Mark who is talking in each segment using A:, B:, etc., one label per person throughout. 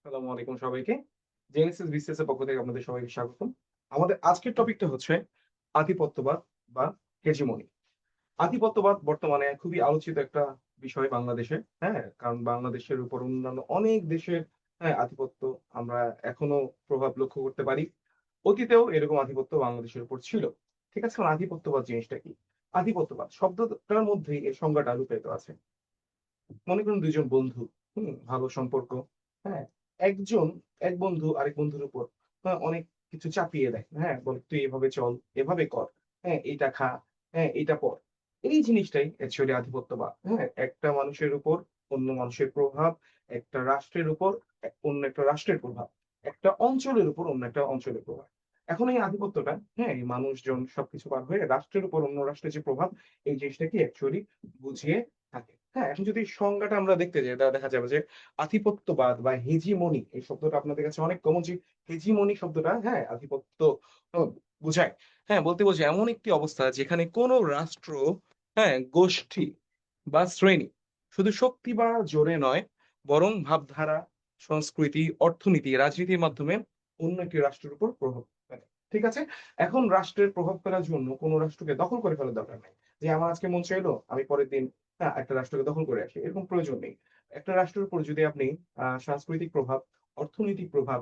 A: আসসালামু আলাইকুম সবাইকে। জেনেসিস বিসিএস এর পক্ষ থেকে আপনাদের সবাইকে স্বাগতম। আমাদের আজকের টপিকটা হচ্ছে আধিপত্যবাদ বা হেজিমনি। আধিপত্যবাদ বর্তমানে খুবই আলোচিত একটা বিষয় বাংলাদেশে। হ্যাঁ? কারণ বাংলাদেশের উপর অন্যান্য অনেক দেশের আধিপত্য আমরা এখনো প্রভাব লক্ষ্য করতে পারি। অতীতেও এরকম আধিপত্য বাংলাদেশের উপর ছিল। ঠিক আছে? এখন আধিপত্যবাদ জিনিসটা কি? আধিপত্যবাদ শব্দটার মধ্যেই এর সংজ্ঞাটা লুকায়িত আছে। মনে করুন ২ জন বন্ধু, ভালো সম্পর্ক, হ্যাঁ? একজন এক বন্ধু আরেক বন্ধুর উপর অনেক কিছু চাপিয়ে দেয়, হ্যাঁ? বলে, "তুই এভাবে চল, এভাবে কর, হ্যাঁ? এইটা খা, হ্যাঁ? এইটা পড়।" এই জিনিসটাই অ্যাকচুয়ালি আধিপত্যবাদ, হ্যাঁ? একটা মানুষের উপর অন্য মানুষের প্রভাব, একটা রাষ্ট্রের উপর অন্য একটা রাষ্ট্রের প্রভাব, একটা অঞ্চলের উপর অন্য একটা অঞ্চলের প্রভাব। এখন এই আধিপত্যটা, হ্যাঁ? এই মানুষজন সবকিছু পার হয়ে রাষ্ট্রের উপর অন্য রাষ্ট্রের যে প্রভাব, এই জিনিসটাকে অ্যাকচুয়ালি বুঝিয়ে থাকে। হ্যাঁ, এখন যদি সংজ্ঞাটা আমরা দেখতে যাই তাহলে দেখা যাবে যে আধিপত্যবাদ বা হেজিমনি এই শব্দটা আপনাদের কাছে অনেক কমন যে হেজিমনি শব্দটা, হ্যাঁ, আধিপত্য ও বোঝায়। হ্যাঁ, বলতে বোঝায় এমন একটি অবস্থা যেখানে কোন রাষ্ট্র, হ্যাঁ, গোষ্ঠী বা শ্রেণী শুধু শক্তি বা জোরে নয় বরং ভাবধারা, সংস্কৃতি, অর্থনীতি, রাজনীতির মাধ্যমে অন্য একটি রাষ্ট্রের উপর প্রভাব ফেলে। ঠিক আছে? এখন রাষ্ট্রের প্রভাব ফেলার জন্য কোন রাষ্ট্রকে দখল করে ফেলার দরকার নাই। যে আমার আজকে মন চাইলো আমি পরের দিন একটা রাষ্ট্রকে দখল করে আসি। এরকম প্রয়োজন নেই। একটা রাষ্ট্রের উপর যদি আপনি সাংস্কৃতিক প্রভাব, অর্থনৈতিক প্রভাব,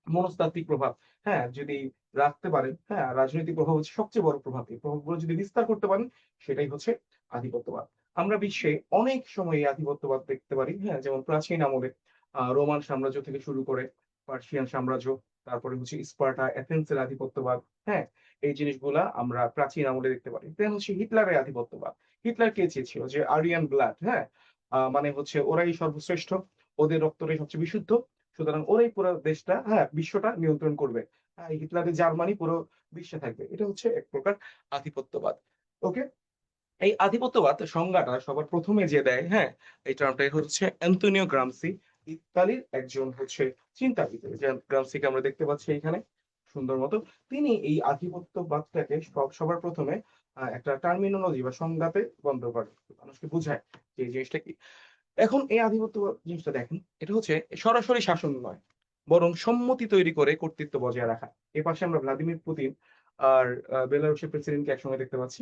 A: মনস্তাত্ত্বিক প্রভাব, হ্যাঁ? যদি রাখতে পারেন, হ্যাঁ? রাজনৈতিক প্রভাব হচ্ছে সবচেয়ে বড় প্রভাব। এই প্রভাবগুলো যদি বিস্তার করতে পারেন, সেটাই হচ্ছে আধিপত্যবাদ। আমরা বিশ্বে অনেক সময় এই আধিপত্যবাদ দেখতে পারি, হ্যাঁ? যেমন প্রাচীন আমলে রোমান সাম্রাজ্য থেকে শুরু করে পার্সিয়ান সাম্রাজ্য, তারপরে হচ্ছে স্পার্টা, এথেন্সের আধিপত্যবাদ, হ্যাঁ? এই জিনিসগুলা আমরা প্রাচীন আমলে দেখতে পারি। দেন হচ্ছে হিটলারের আধিপত্যবাদ। হিটলার কে চেয়েছিল? যে আরিয়ান ব্লাড, হ্যাঁ? মানে হচ্ছে ওরাই সর্বশ্রেষ্ঠ, ওদের রক্তটাই সবচেয়ে বিশুদ্ধ। সুতরাং ওরাই পুরো দেশটা, হ্যাঁ, বিশ্বটা নিয়ন্ত্রণ করবে। হ্যাঁ, হিটলারের জার্মানি পুরো বিশ্বে থাকবে। এটা হচ্ছে এক প্রকার আধিপত্যবাদ। ওকে? এই আধিপত্যবাদ সংজ্ঞাটা সবার ১ম এ যে দেয়, হ্যাঁ? এই টার্মটাই হচ্ছে অ্যান্টোনিও গ্রামসি। ইতালির একজন হচ্ছে চিন্তাবিদ। যে গ্রামসিকে আমরা দেখতে পাচ্ছি এইখানে সুন্দর মতো। তিনি এই আধিপত্যবাদটাকে সবার ১ম এ একটা টার্মিনোলজি বা সংজ্ঞাতে রূপান্তর করেন। মানুষকে বুঝায় যে এই জিনিসটা কি। এখন এই আধিপত্যবাদ জিনিসটা দেখেন, এটা হচ্ছে সরাসরি শাসন নয়, বরং সম্মতি তৈরি করে কর্তৃত্ব বজায় রাখা। এপাশে আমরা ভ্লাদিমির পুতিন আর বেলারুশের প্রেসিডেন্টকে একসঙ্গে দেখতে পাচ্ছি।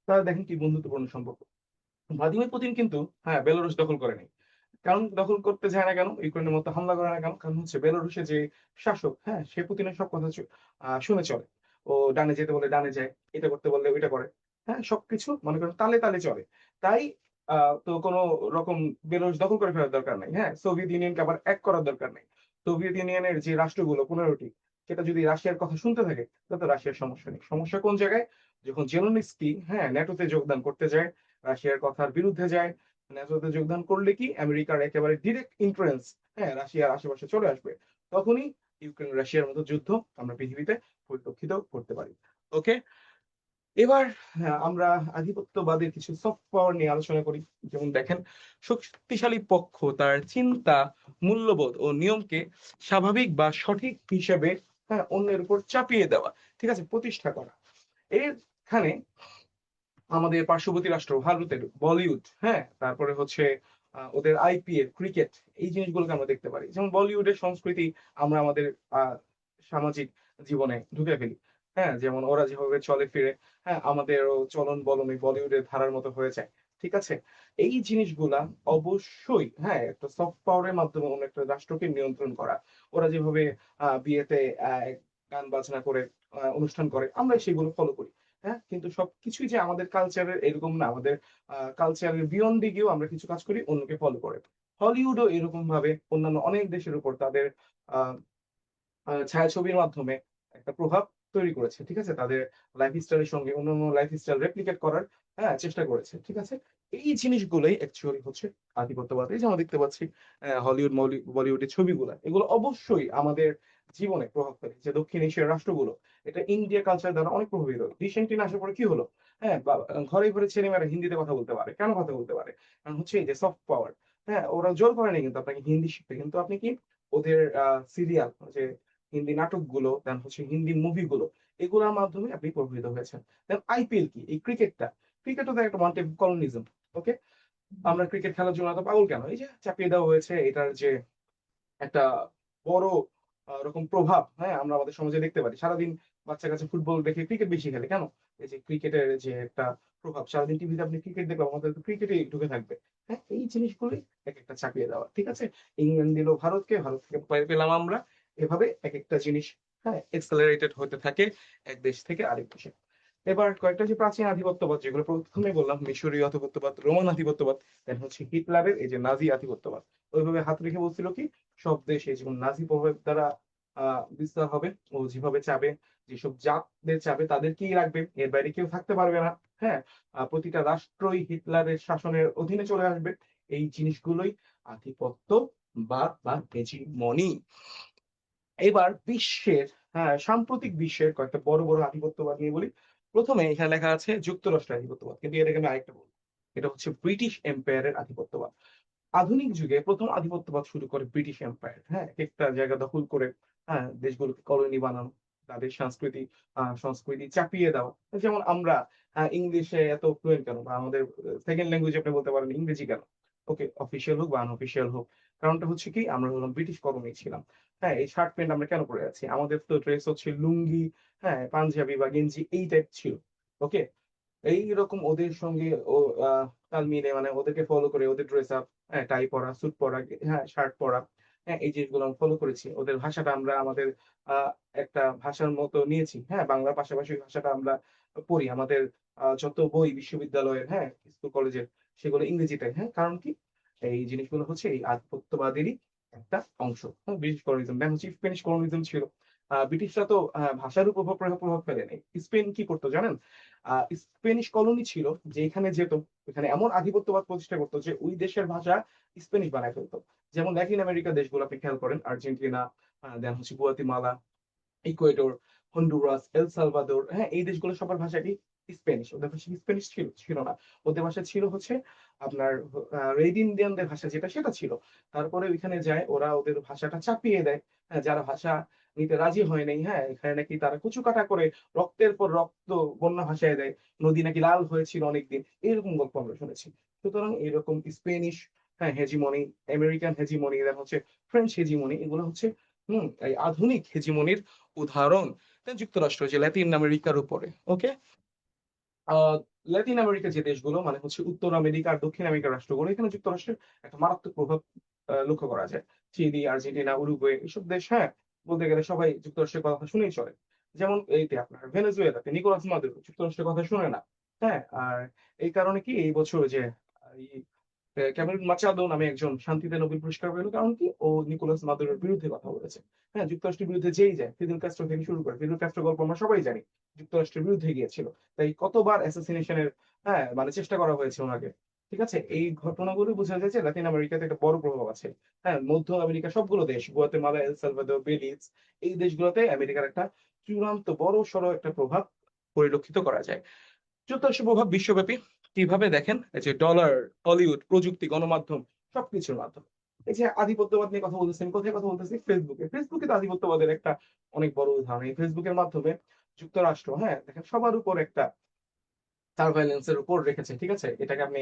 A: তারা দেখেন কি বন্ধুত্বপূর্ণ সম্পর্ক। ভ্লাদিমির পুতিন কিন্তু, হ্যাঁ, বেলারুশ দখল করে নাই। কারণ দখল করতে চায় না কেন? ইউক্রেনের মধ্যে হামলা করে না কেন? কারণ হচ্ছে বেলারুশের যে শাসক, হ্যাঁ? সে পুতিনের সব কথা শুনে চলে। ও ডানে যেতে বললে ডানে যায়, এটা করতে বললে ওইটা করে। হ্যাঁ? সবকিছু মনে করেন তালে, তালে চলে। তাই আ তো কোন রকম বেলারুশ দখল করে ফেলার দরকার নাই। হ্যাঁ? সোভিয়েত ইউনিয়নকে আবার এক করার দরকার নেই। সোভিয়েত ইউনিয়নের যে রাষ্ট্রগুলো ১৫ টি, সেটা যদি রাশিয়ার কথা শুনতে থাকে, তাহলে তো রাশিয়ার সমস্যা নেই। সমস্যা কোন জায়গায়? যখন জেলেনস্কি, হ্যাঁ, ন্যাটোতে যোগদান করতে যায়, রাশিয়ার কথার বিরুদ্ধে যায়, ন্যাটোতে যোগদান করলে কি আমেরিকার একেবারে ডিরেক্ট ইনফ্লুয়েন্স, হ্যাঁ, রাশিয়ার আশেপাশে চলে আসবে। তখনই ইউক্রেন রাশিয়ার মতো যুদ্ধ আমরা পৃথিবীতে পরিলক্ষিত করতে পারি। ওকে? এবার আমরা আধিপত্যবাদের কিছু সফট পাওয়ার নিয়ে আলোচনা করি। যেমন দেখেন, শক্তিশালী পক্ষ তার চিন্তা, মূল্যবোধ ও নিয়মকে স্বাভাবিক বা সঠিক হিসেবে, হ্যাঁ, অন্যের উপর চাপিয়ে দেওয়া। ঠিক আছে? প্রতিষ্ঠা করা। এখানে আমাদের পার্শ্ববর্তী রাষ্ট্র ভারতের বলিউড, হ্যাঁ? তারপরে হচ্ছে ওদের আইপিএল, ক্রিকেট, এই জিনিসগুলোকে আমরা দেখতে পারি। যেমন বলিউডের সংস্কৃতি আমরা আমাদের আ সামাজিক জীবনে ঢুকে ফেলি। হ্যাঁ? যেমন ওরা যেভাবে চলে ফিরে, হ্যাঁ? আমাদেরও চলন-বলন ওই বলিউডের ধারার মতো হয়ে যায়। ঠিক আছে? এই জিনিসগুলা অবশ্যই, হ্যাঁ, একটা সফট পাওয়ার এর মাধ্যমে অন্য একটা রাষ্ট্রকে নিয়ন্ত্রণ করা। ওরা যেভাবে বিয়েতে গান বাজনা করে অনুষ্ঠান করে, আমরা সেগুলো ফলো করি। হ্যাঁ? কিন্তু সবকিছুই যে আমাদের কালচারের এরকম না। আমাদের কালচারের বিয়ন্ড এ গিয়েও আমরা কিছু কাজ করি অন্যকে ফলো করে। হলিউডও এরকমভাবে অন্যান্য অনেক দেশের উপর তাদের আ ছায়াছবির মাধ্যমে একটা প্রভাব তৈরি করেছে। ঠিক আছে? তাদের লাইফস্টাইল এর সঙ্গে অন্যান্য লাইফস্টাইল রেপ্লিকেট করার, হ্যাঁ, চেষ্টা করেছে। ঠিক আছে? এই জিনিসগুলোই অ্যাকচুয়ালি হচ্ছে আধিপত্যবাদ। এই যে আমরা দেখতে পাচ্ছি হলিউড, বলিউডের ছবিগুলা। এগুলো অবশ্যই আমাদের জীবনে প্রভাব ফেলে। যে দক্ষিণ এশিয়ার রাষ্ট্রগুলো, এটা ইন্ডিয়া কালচার দ্বারা অনেক প্রভাবিত। রিসেন্ট টিন আসার পরে কি হলো? হ্যাঁ, ঘরে, ঘরে ছেলেমেয়েরা হিন্দিতে কথা বলতে পারে। কেন কথা বলতে পারে? কারণ হচ্ছে এই যে সফট পাওয়ার। হ্যাঁ? ওরা জোর করে নাই কিন্তু আপনাকে হিন্দি শিখতে। কিন্তু আপনি কি ওদের সিরিয়াল যে হিন্দি নাটকগুলো, দেন হচ্ছে হিন্দি মুভিগুলো, এগুলোর মাধ্যমে আপনি প্রভাবিত হয়েছেন। দেন আইপিএল কি? এই ক্রিকেটটা। ক্রিকেটও তো একটা ওয়ান টাইপ কলোনিজম। ওকে? আমরা ক্রিকেট খেলার জন্য এত পাগল কেন? এই যে চাপিয়ে দেওয়া হয়েছে এটার যে একটা বড় রকম প্রভাব, হ্যাঁ, আমরা আমাদের সমাজে দেখতে পারি। সারাদিন বাচ্চা কাছে ফুটবল দেখে ক্রিকেট বেশি খেলে কেন? এই যে ক্রিকেটের যে একটা প্রভাব, সারাদিন টিভিতে আপনি ক্রিকেট দেখবেন, আমাদের তো ক্রিকেটেই ঢুকে থাকবে। হ্যাঁ, এই জিনিসগুলোই এক একটা চাপিয়ে দেওয়া, ঠিক আছে? ইংল্যান্ড দিল ভারতকে, ভারত থেকে পেলাম আমরা। এভাবে এক একটা জিনিস, হ্যাঁ, এক্সেলারেটেড হতে থাকে এক দেশ থেকে আরেক দেশে। এবার কয়েকটা যে প্রাচীন আধিপত্যবাদ, যেগুলো প্রথমে বললাম, মিশরীয় আধিপত্যবাদ, রোমান আধিপত্যবাদ, দেন হচ্ছে হিটলারের এই যে নাজি আধিপত্যবাদ। ওইভাবে হাত রেখে বলছিল কি, সব দেশে যেমন নাজি প্রভাব দ্বারা বিস্তার হবে, ও যেভাবে চাবে, যেসব জাতদের চাবে তাদেরকেই রাখবে, এর বাইরে কেউ থাকতে পারবে না। হ্যাঁ, প্রতিটা রাষ্ট্রই হিটলারের শাসনের অধীনে চলে আসবে। এই জিনিসগুলোই আধিপত্য বা হেজিমনি। এবার বিশ্বের, হ্যাঁ, সাম্প্রতিক বিশ্বের কয়েকটা বড় বড় আধিপত্যবাদ নিয়ে বলি। প্রথমে এখানে লেখা আছে যুক্তরাষ্ট্রের আধিপত্যবাদ, কিন্তু এটাকে আমি আরেকটা বলবো। এটা হচ্ছে ব্রিটিশ এম্পায়ারের আধিপত্যবাদ। আধুনিক যুগে প্রথম আধিপত্যবাদ শুরু করে ব্রিটিশ এম্পায়ার। হ্যাঁ, একটা জায়গা দখল করে, হ্যাঁ, দেশগুলোকে কলোনি বানানো, তাদের সংস্কৃতি চাপিয়ে দেওয়া। যেমন আমরা ইংলিশে এত ফ্লুয়েন্ট কেন, বা আমাদের সেকেন্ড ল্যাঙ্গুয়েজ আপনি বলতে পারেন ইংরেজি কেন? ওকে, অফিসিয়াল হোক বা আনঅফিসিয়াল হোক, কারণটা হচ্ছে কি, আমরা হলাম ব্রিটিশ কলোনি ছিলাম। হ্যাঁ, এই শার্ট প্যান্ট আমরা কেন পরে আছি? আমাদের তো ড্রেস হচ্ছে লুঙ্গি, হ্যাঁ, পাঞ্জাবি বা গেঞ্জি এই টাইপ ছিল। ওকে, এইরকম ওদের সঙ্গে ও তাল মিলিয়ে, মানে ওদেরকে ফলো করে ওদের ড্রেস আপ, হ্যাঁ, টাই পরা, স্যুট পরা, হ্যাঁ, শার্ট পরা, হ্যাঁ, এই জিনিসগুলো আমি ফলো করেছি। ওদের ভাষাটা আমরা আমাদের একটা ভাষার মতো নিয়েছি। হ্যাঁ, বাংলার পাশাপাশি ওই ভাষাটা আমরা পড়ি। আমাদের যত বই বিশ্ববিদ্যালয়ের, হ্যাঁ, স্কুল কলেজের, সেগুলো ইংরেজিতে। হ্যাঁ, কারণ কি, এই জিনিসগুলো হচ্ছে এই আধিপত্যবাদেরই একটা অংশ। হ্যাঁ, ব্রিটিশ কলোনিজম, দেন হচ্ছে স্প্যানিশ কলোনিজম ছিল। ব্রিটিশরা তো ভাষার উপর প্রভাব ফেলে নেই। স্পেন কি করতো জানেন? স্পেনিশ কলোনি ছিল, যেখানে যেত ওখানে এমন আধিপত্যবাদ প্রতিষ্ঠা করতো যে ওই দেশের ভাষা স্পেনিশ বানায় ফেলতো। যেমন ল্যাটিন আমেরিকার দেশগুলো আপনি খেয়াল করেন, আর্জেন্টিনা, দেন হচ্ছে Guatemala, Ecuador, Honduras, El Salvador, হ্যাঁ, এই দেশগুলো সবার ভাষা কি স্পেনিশ। ওদের ভাষা কি স্পেনিশ ছিল না। ওদের ভাষা ছিল হচ্ছে আপনার রেড ইন্ডিয়ানদের ভাষা, যেটা সেটা ছিল। তারপরে ওইখানে যায় ওরা ওদের ভাষাটা চাপিয়ে দেয়। হ্যাঁ, যারা ভাষা নিতে রাজি হয় নাই, হ্যাঁ, এখানে নাকি তারা কুচুকাটা করে রক্তের পর রক্ত বন্যা ভাসায় দেয়, নদী নাকি লাল হয়েছিল অনেকদিন, এরকম গল্প আমরা শুনেছি। সুতরাং এরকম স্পেনিশ, হ্যাঁ, হেজিমনি, আমেরিকান হেজিমনি, দেন হচ্ছে ফ্রেঞ্চ হেজিমনি, এগুলো হচ্ছে এই আধুনিক হেজিমনির উদাহরণ। যুক্তরাষ্ট্র যে ল্যাটিন আমেরিকার উপরে, ওকে, আহ ল্যাটিন আমেরিকার যে দেশগুলো, মানে হচ্ছে উত্তর আমেরিকা আর দক্ষিণ আমেরিকার রাষ্ট্রগুলো, এখানে যুক্তরাষ্ট্রের একটা মারাত্মক প্রভাব লক্ষ্য করা যায়। চিলি, আর্জেন্টিনা, উরুগুয়ে, এসব দেশ, হ্যাঁ, বলতে গেলে সবাই যুক্তরাষ্ট্রের কথা শুনেই চলে। যেমন এইতে আপনার ভেনেজুয়েলাতে নিকোলাস মাদুরো যুক্তরাষ্ট্রের কথা শুনে না। হ্যাঁ, আর এই কারণে কি এই বছর যে ক্যামেরুন মাচাদো নামে একজন শান্তিতে নোবেল পুরস্কার পেল, কারণ কি, ও নিকোলাস মাদুরোর বিরুদ্ধে কথা বলেছে। হ্যাঁ, যুক্তরাষ্ট্রের বিরুদ্ধে যেই যায়, ফিদেল কাস্ট্রো থেকে শুরু করে, ফিদেল কাস্ট্রো গল্প আমরা সবাই জানি, যুক্তরাষ্ট্রের বিরুদ্ধে গিয়েছিল। তাই কতবার অ্যাসাসিনেশনের, হ্যাঁ, মানে চেষ্টা করা হয়েছে ওনাকে। ঠিক আছে, এই ঘটনাগুলো বোঝা যায় যে লাতিন আমেরিকাতে একটা বড় প্রভাব আছে। হ্যাঁ, মধ্য আমেরিকা সবগুলো দেশ, গুয়াতেমালা, এল সালভাদর, বেলিজ, এই দেশগুলোতে আমেরিকার একটা চূড়ান্ত বড় সড়ো একটা প্রভাব পরিলক্ষিত করা যায়। যুক্তরাষ্ট্রের প্রভাব বিশ্বব্যাপী কিভাবে দেখেন? এই যে ডলার, হলিউড, প্রযুক্তি, গণমাধ্যম, সবকিছুর মাধ্যমে। এই যে আধিপত্যবাদ নিয়ে কথা বলতেছি, আমি কোথায় কথা বলতেছি? ফেসবুকে তো আধিপত্যবাদের একটা অনেক বড় উদাহরণ। এই ফেসবুকের মাধ্যমে যুক্তরাষ্ট্র, হ্যাঁ, দেখেন, সবার উপর একটা সার্ভেইলেন্সের উপর রেখেছে। ঠিক আছে, এটাকে আপনি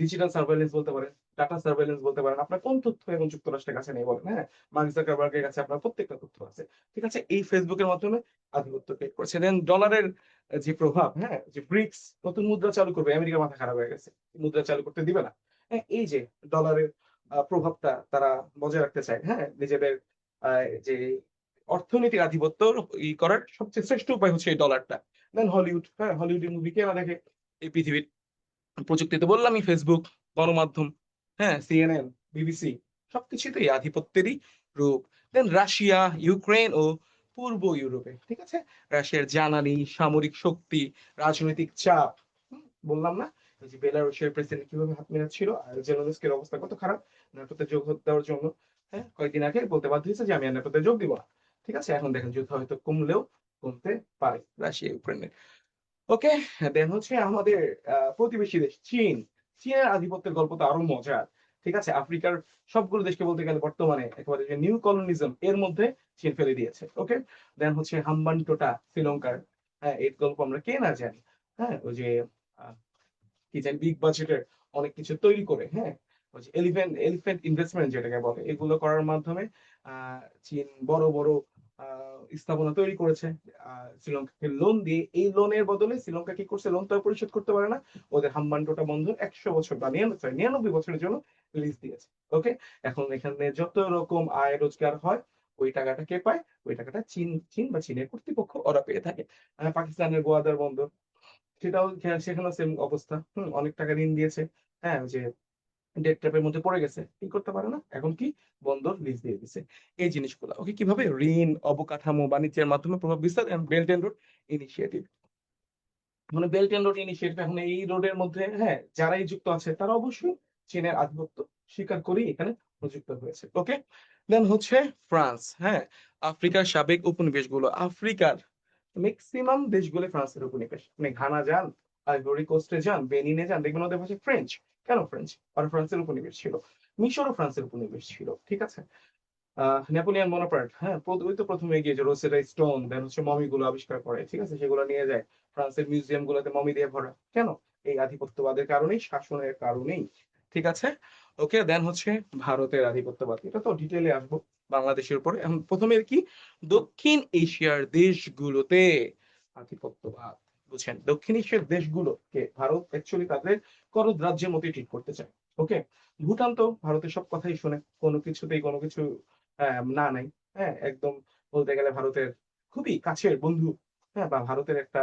A: ডিজিটাল সার্ভেইলেন্স বলতে পারেন, ডাটা সার্ভেইলেন্স বলতে পারেন। আপনার কোন তথ্য এখন যুক্তরাষ্ট্রের কাছে নেই বলেন? হ্যাঁ, মার্ক জাকারবার্গের কাছে আপনার প্রত্যেকটা তথ্য আছে। ঠিক আছে, এই ফেসবুকের মাধ্যমে আধিপত্য ক্রিয়েট করছে। দেন ডলারের যে প্রভাব, হ্যাঁ, যে ব্রিক্স নতুন মুদ্রা চালু করবে, আমেরিকার মাথা খারাপ হয়ে গেছে, মুদ্রা চালু করতে দিবে না। হ্যাঁ, এই যে ডলারের প্রভাবটা তারা বজায় রাখতে চায়, হ্যাঁ, নিজেদের যে অর্থনৈতিক আধিপত্য করার সবচেয়ে শ্রেষ্ঠ উপায় হচ্ছে এই ডলারটা। দেন হলিউড, হ্যাঁ, হলিউডের মুভি কে না দেখে? এই পৃথিবীর প্রযুক্তিতে বললামই, ফেসবুক, গণমাধ্যম, হ্যাঁ, সিএনএন, বিবিসি, সবকিছুতেই আধিপত্যেরই রূপ। দেন রাশিয়া, ইউক্রেন ও পূর্ব ইউরোপে, ঠিক আছে, রাশিয়ার জ্বালানি, সামরিক শক্তি, রাজনৈতিক চাপ। বললাম না, এই যে বেলারুশের প্রেসিডেন্ট কিভাবে হাত মেলাচ্ছিল, আর জেলেনস্কির অবস্থা কত খারাপ ন্যাটোতে যোগ দেওয়ার জন্য। হ্যাঁ, কয়েকদিন আগে বলতে বাধ্য হয়েছে যে আমি আর ন্যাটোতে যোগ দিব না। ঠিক আছে, এখন দেখেন যুদ্ধ হয়তো কমলেও কমতে পারে রাশিয়া ইউক্রেনের। ওকে, দেন হচ্ছে আমাদের প্রতিবেশী দেশ চীন। চীনের আধিপত্যের গল্প তো আরো মজার। ঠিক আছে, আফ্রিকার সবগুলো দেশকে বলতে গেলে বর্তমানে একেবারে যে নিউ কলোনিজম এর মধ্যে চীন ফেলে দিয়েছে। ওকে, দেন হচ্ছে হাম্বানটোটা শ্রীলঙ্কার। হ্যাঁ, এর গল্প আমরা কে না জানি। হ্যাঁ, ওই যে আহ, কি জানি বিগ বাজেটের অনেক কিছু তৈরি করে, হ্যাঁ, এলিফ্যান্ট এলিফ্যান্ট ইনভেস্টমেন্ট যেটাকে বলে, এগুলো করার মাধ্যমে চীন বড় বড় স্থাপনা তৈরি করেছে শ্রীলঙ্কাকে লোন দিয়ে। এই লোনের বদলে শ্রীলঙ্কা কি করছে, লোন তো পরিশোধ করতে পারে না, ওদের হাম্বানটোটা বন্ধ 100 বছর বা 99 বছরের জন্য লিজ দিয়েছে। ওকে, এখন এখানে যত রকম আয় রোজগার হয় ওই টাকাটা কে পায়, ওই টাকাটা চীন চীন বা চীনের কর্তৃপক্ষ ওরা পেয়ে থাকে। পাকিস্তানের গোয়াদার বন্দর, সেটাও সেখানেও সেম অবস্থা। অনেক টাকা ঋণ দিয়েছে, হ্যাঁ, যে ডেট ট্র্যাপের মধ্যে পড়ে গেছে, কি করতে পারে না, এখন কি বন্দর লিজ দিয়ে দিছে। এই জিনিসগুলো ওকে কিভাবে ঋণ, অবকাঠামো, বাণিজ্যের মাধ্যমে প্রভাব বিস্তার, বেল্ট এন্ড রোড ইনিশিয়েটিভ। মানে বেল্ট এন্ড রোড ইনিশিয়েটিভ, এখন এই রোডের মধ্যে হ্যাঁ যারাই যুক্ত আছে তারা অবশ্যই চীনের আধিপত্য স্বীকার করেই এখানে প্রযুক্ত হয়েছে। ওকে, দেন হচ্ছে ফ্রান্স। হ্যাঁ, আফ্রিকার সাবেক উপনিবেশগুলো, আফ্রিকার ম্যাক্সিমাম দেশগুলো ফ্রান্সের উপনিবেশ। আপনি ঘানা যান, আইভরি কোস্টে যান, বেনিনে যান, দেখবেন ওদের ভাষা ফ্রেঞ্চ। কেন ফ্রেঞ্চ? আর ফ্রান্সের উপনিবেশ ছিল। মিশরও ফ্রান্সের উপনিবেশ ছিল, ঠিক আছে। নেপোলিয়ন বোনাপার্ট, হ্যাঁ, ওই তো প্রথমে গিয়ে যে রোসেটা স্টোন দেন হচ্ছে মমি গুলো আবিষ্কার করে, ঠিক আছে, সেগুলো নিয়ে যায় ফ্রান্সের মিউজিয়াম গুলোতে মমি দিয়ে ভরা। কেন? এই আধিপত্যবাদের কারণেই, শাসনের কারণেই, ঠিক আছে। ওকে, দেন হচ্ছে ভারতের আধিপত্যবাদ, এটা তো ডিটেলে আসবো বাংলাদেশের উপরে। এখন প্রথমে কি, দক্ষিণ এশিয়ার দেশগুলোতে আধিপত্যবাদ। বুঝছেন, দক্ষিণ এশিয়ার দেশগুলোকে ভারত অ্যাকচুয়ালি তাদের করদ রাজ্যের মতোই ট্রিট করতে চায়। ওকে, ভুটান তো ভারতের সব কথাই শুনে, কোনো কিছুতেই কোনো কিছু না নাই। হ্যাঁ, একদম বলতে গেলে ভারতের খুবই কাছের বন্ধু, হ্যাঁ, বা ভারতের একটা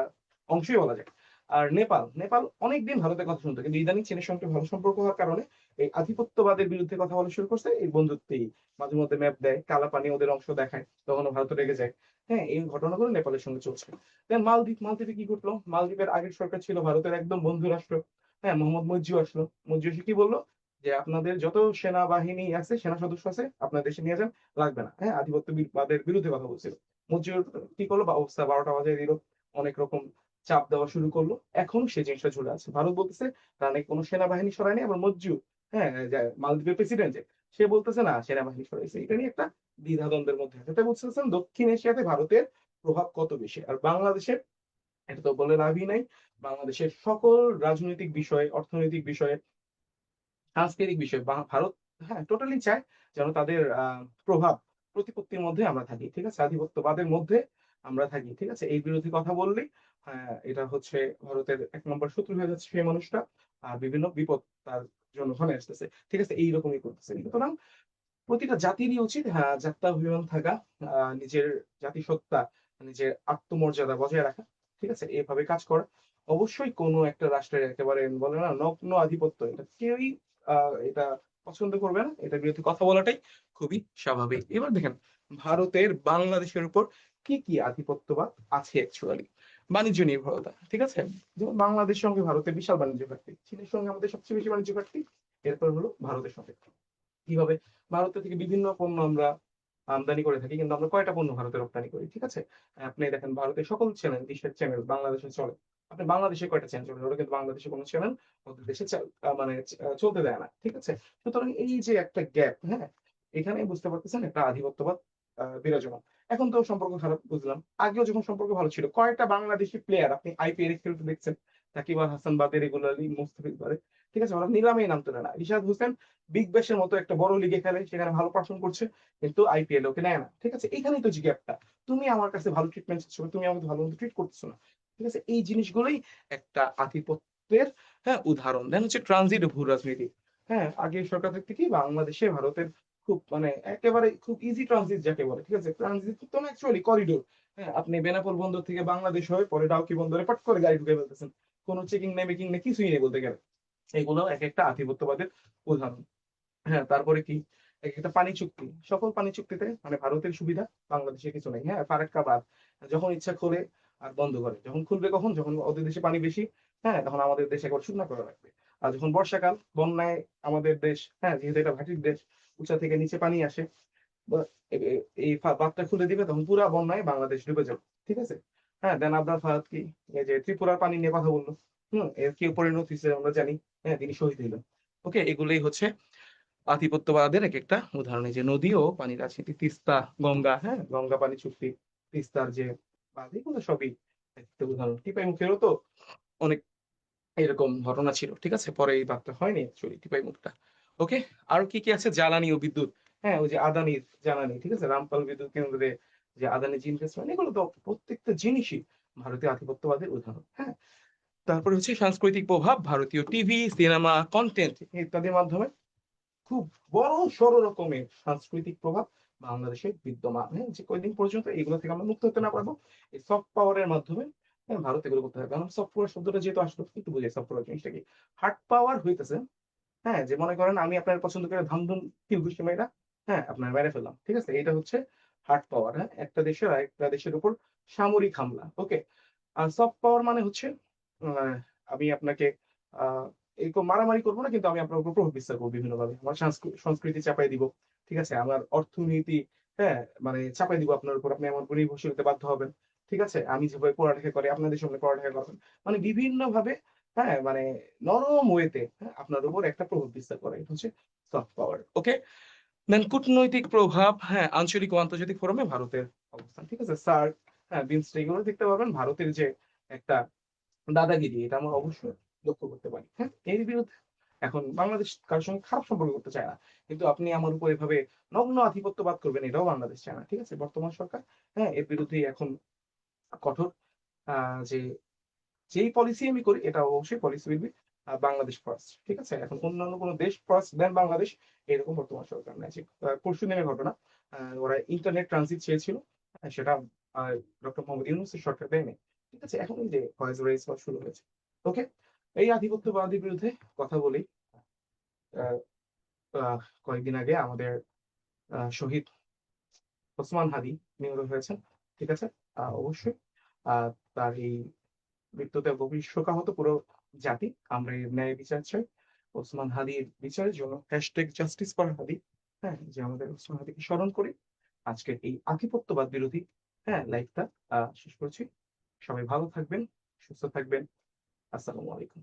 A: অংশই বলা যায়। আর নেপাল, নেপাল অনেকদিন ভারতের কথা শুনতো, কিন্তু ইদানিং চীনের সঙ্গে ভালো সম্পর্ক হওয়ার কারণে এই আধিপত্যবাদের বিরুদ্ধে কথা বলা শুরু করছে। এই বন্ধুত্বেই মাঝে মধ্যে ম্যাপ দেয়, কালা পানি ওদের অংশ দেখায়, তখন ভারত রেগে যায়। হ্যাঁ, এই ঘটনাগুলো নেপালের সঙ্গে চলছে। দেন মালদ্বীপ, মালদ্বীপে কি ঘটলো, মালদ্বীপের আগের সরকার ছিল ভারতের একদম বন্ধু রাষ্ট্র। হ্যাঁ, মোহাম্মদ মজ্জু আসলো, মজ্জু এসে কি বললো, যে আপনাদের যত সেনাবাহিনী আছে, সেনা সদস্য আছে, আপনার দেশে নিয়ে যান, লাগবে না। হ্যাঁ, আধিপত্যবাদের বিরুদ্ধে কথা বলছিল। মঞ্জুর কি করলো, বা অবস্থা 12টা বাজিয়ে দিল, অনেক রকম চাপ দেওয়া শুরু করলো। এখন সেই জিনিসটা ঝুলে আছে, ভারত বলতেছে তারা নাকি কোনো সেনাবাহিনী সরায়নি। আবার মজ্জু, হ্যাঁ, যে মালদ্বীপের প্রেসিডেন্ট, সে বলতেছে না সেনাবাহিনী সরাইছে। এটা নিয়ে একটা দ্বিধাদ্বন্দ্বের মধ্যে আছে। তাই বলতেছেন দক্ষিণ এশিয়াতে ভারতের প্রভাব কত বেশি। আর বাংলাদেশের, এটা তো বলে লাভই নাই, বাংলাদেশের সকল রাজনৈতিক বিষয়ে, অর্থনৈতিক বিষয়ে, সাংস্কৃতিক বিষয় ভারত, হ্যাঁ, টোটালি চায় যেন তাদের প্রভাব প্রতিপত্তির মধ্যে আমরা থাকি, ঠিক আছে, আধিপত্যবাদের মধ্যে আমরা থাকি, ঠিক আছে। এই বিরোধী কথা বললেই এটা হচ্ছে ভারতের 1 নম্বর শত্রু হয়ে যাচ্ছে সেই মানুষটা, আর বিভিন্ন বিপদ তার জন্য ঘনে আসতেছে, ঠিক আছে, এইরকমই করতেছে। সুতরাং প্রতিটা জাতিরই উচিত, হ্যাঁ, জাত্যাভিমান থাকা, নিজের জাতিসত্তা, নিজের আত্মমর্যাদা বজায় রাখা, ঠিক আছে, এভাবে কাজ করা। অবশ্যই কোনো একটা রাষ্ট্রের একেবারে বলে না নগ্ন আধিপত্য, এটা কেউই এটা পছন্দ করবে না, এটার বিরুদ্ধে কথা বলাটাই খুবই স্বাভাবিক। এবার দেখেন ভারতের বাংলাদেশের উপর কি কি আধিপত্যবাদ আছে অ্যাকচুয়ালি। বাণিজ্য নির্ভরতা, ঠিক আছে, যেমন বাংলাদেশের সঙ্গে ভারতের বিশাল বাণিজ্য ঘাটতি, চীনের সঙ্গে আমাদের সবচেয়ে বেশি বাণিজ্য ঘাটতি, এরপর হলো ভারতের সঙ্গে। কিভাবে, ভারতের থেকে বিভিন্ন পণ্য আমরা আমদানি করে থাকি, কিন্তু আমরা কয়টা পণ্য ভারতে রপ্তানি করি, ঠিক আছে। আপনি দেখেন ভারতের সকল চ্যানেল, দেশের চ্যানেল বাংলাদেশে চলে। আপনি বাংলাদেশে কয়টা চ্যানেল চলে, ওরা কিন্তু বাংলাদেশে কোনো চ্যানেল ওদের দেশে মানে চলতে দেয় না, ঠিক আছে। সুতরাং এই যে একটা গ্যাপ, হ্যাঁ, এখানে বুঝতে পারতেছেন একটা আধিপত্যবাদ বিরাজমান। এখন তো সম্পর্ক খারাপ বুঝলাম, আগেও যখন সম্পর্ক ভালো ছিল, কয়টা বাংলাদেশি প্লেয়ার আপনি আইপিএল খেলতে দেখছেন, সাকিব আল হাসান বাদে, রেগুলারলি মুস্তাফিজ বাদে, ঠিক আছে, ওরা নিলামেই নামতে দেয় না। রিশাদ হোসেন বিগ ব্যাশের মতো একটা বড় লিগে খেলে, সেখানে ভালো পারফর্ম করছে, কিন্তু আইপিএল ওকে নেয় না, ঠিক আছে। এখানেই তো যে গ্যাপটা, তুমি আমার কাছে ভালো ট্রিটমেন্ট চাচ্ছ, তুমি আমাকে ভালো মতো ট্রিট করতেছো না, ঠিক আছে। এই জিনিসগুলোই একটা আধিপত্যের, হ্যাঁ, উদাহরণ। দেন হচ্ছে ট্রানজিট ভূ রাজনীতি। হ্যাঁ, আগে সরকার থাকতে কি বাংলাদেশে ভারতের খুব মানে একেবারে খুব ইজি ট্রানজিট যাকে বলে, ঠিক আছে, ট্রানজিট তো না, অ্যাকচুয়ালি করিডোর। হ্যাঁ, আপনি বেনাপোল বন্দর থেকে বাংলাদেশ হয়ে পরে ডাউকি বন্দরে পট করে গাড়ি ঢুকে ফেলতেছেন, কোনো চেকিং নেই মেকিং নেই, কিছুই নেই বলতে গেলে। এগুলো এক একটা আধিপত্যবাদের উদাহরণ। হ্যাঁ, তারপরে কি, একটা পানি চুক্তি, সকল পানি চুক্তিতে মানে ভারতের সুবিধা, বাংলাদেশে কিছু নেই। হ্যাঁ, ফারাক্কা বাঁধ যখন ইচ্ছা খোলে আর বন্ধ করে, যখন খুলবে কখন, যখন ওদের দেশে পানি বেশি, হ্যাঁ, তখন আমাদের দেশে একবার শুকনা করে রাখবে। আর যখন বর্ষাকাল বন্যায় আমাদের দেশ, হ্যাঁ, যেহেতু এটা ভাটির দেশ, উঁচা থেকে নিচে পানি আসে, এই বাঁধটা খুলে দিবে, তখন পুরা বন্যায় বাংলাদেশ ডুবে যাবে, ঠিক আছে। হ্যাঁ, দেন আবরার ফাহাদ কি, এই যে ত্রিপুরার পানি নিয়ে কথা বললো, এর কি পরিণত হয়েছে আমরা জানি। হ্যাঁ, তিনি শহীদ হইলেন। ওকে, এগুলোই হচ্ছে আধিপত্যবাদের এক একটা উদাহরণ। এই যে নদী ও পানি রাজনীতি, তিস্তা, গঙ্গা, হ্যাঁ, গঙ্গা পানি চুক্তি, তিস্তার যে বাঁধ, এগুলো সবই একটা উদাহরণ। টিপাই মুখেরও তো অনেক এরকম ঘটনা ছিল, ঠিক আছে, পরে এই বাঁধটা হয়নি অ্যাকচুয়ালি টিপাই মুখটা। ওকে? আরো কি আছে? জ্বালানি ও বিদ্যুৎ। হ্যাঁ, ওই যে আদানির জ্বালানি, ঠিক আছে? রামপাল বিদ্যুৎ কেন্দ্রে যে আদানি যে ইনভেস্টমেন্ট এগুলো তো প্রত্যেকটা জিনিসই ভারতীয় আধিপত্যবাদের উদাহরণ। হ্যাঁ? তারপরে হচ্ছে সাংস্কৃতিক প্রভাব, ভারতীয় টিভি, সিনেমা, কনটেন্ট ইত্যাদির মাধ্যমে খুব বড়সড় রকমের সাংস্কৃতিক প্রভাব বাংলাদেশে বিদ্যমান। হ্যাঁ? যে কয়দিন পর্যন্ত এগুলো থেকে আমরা মুক্ত হতে না পারবো, এই সফট পাওয়ার এর মাধ্যমে ভারত এগুলো করতে হবে। কারণ সফট পাওয়ার শব্দটা যেহেতু আসলো, একটু বুঝাই সফট পাওয়ার জিনিসটা কি? হার্ড পাওয়ার হইতেছে, হ্যাঁ? যে মনে করেন আমি আপনার পছন্দ করে ধাম-ধুম কিল-ঘুষি মাইরা, হ্যাঁ? আপনার মেরে ফেললাম। ঠিক আছে? এটা হচ্ছে হার্ড পাওয়ার, হ্যাঁ? একটা দেশের আরেকটা দেশের উপর সামরিক হামলা। ওকে? আর সফট পাওয়ার মানে হচ্ছে আ আমি আপনাকে আ এরকম মারামারি করব না, কিন্তু আমি আপনার উপর প্রভাব বিস্তার করব বিভিন্নভাবে। আমার সংস্কৃতি চাপাই দিব। ঠিক আছে? আমার অর্থনীতি, হ্যাঁ? মানে চাপাই দিব আপনার উপর। আপনি আমার উপর নির্ভরশীল হতে বাধ্য হবেন। ঠিক আছে? আমি যেভাবে পড়ালেখা করি, আপনাদের সামনে পড়ালেখা করবেন। মানে বিভিন্নভাবে, হ্যাঁ? মানে নরম ওয়েতে, হ্যাঁ? আপনার উপর একটা প্রভাব বিস্তার করা। এটা হচ্ছে সফট পাওয়ার। ওকে? দেন কূটনৈতিক প্রভাব, হ্যাঁ? আঞ্চলিক ও আন্তর্জাতিক ফোরামে ভারতের অবস্থান। ঠিক আছে? সার্ক, হ্যাঁ? বিমস্টেক এগুলো দেখতে পাবেন ভারতের যে একটা দাদাগিরি, এটা আমরা অবশ্যই লক্ষ্য করতে পারি। হ্যাঁ? এর বিরুদ্ধে এখন বাংলাদেশ কারো সঙ্গে খারাপ সম্পর্ক করতে চায় না। কিন্তু আপনি আমার উপর এভাবে নগ্ন আধিপত্যবাদ করবেন, এটাও বাংলাদেশ চায় না। ঠিক আছে? বর্তমান সরকার, হ্যাঁ? এর বিরুদ্ধে এখন কঠোর আ যে যেই পলিসি আমি করি এটা অবশ্যই policy will be Bangladesh first. ঠিক আছে? এখন অন্যান্য কোন দেশ ফার্স্ট দেন বাংলাদেশ, এরকম বর্তমান সরকার নাই। যে পরশুদিনের ঘটনা, ওরা ইন্টারনেট ট্রানজিট চেয়েছিল। সেটা আ ডক্টর মোহাম্মদ ইউনূসের সরকার দেয় নাই। ঠিক আছে? এখন এই যে ভয়েস রেইজ করা শুরু হয়েছে। ওকে? এই আধিপত্যবাদীর বিরুদ্ধে কথা বলি। আ আ কয়েকদিন আগে আমাদের শহীদ ওসমান হাদি নিহত হয়েছেন। ঠিক আছে? অবশ্যই আ তার এই মৃত্যুতে গভীর শোকাহত পুরো জাতি। আমরা এর ন্যায় বিচার চাই। ওসমান হাদির বিচারের জন্য জাস্টিস ফর হাদি, হ্যাঁ? যে আমাদের ওসমান হাদিকে স্মরণ করি। আজকের এই আধিপত্যবাদ বিরোধী, হ্যাঁ, লাইভটা শেষ করছি। সবাই ভালো থাকবেন, সুস্থ থাকবেন। আসসালামু আলাইকুম।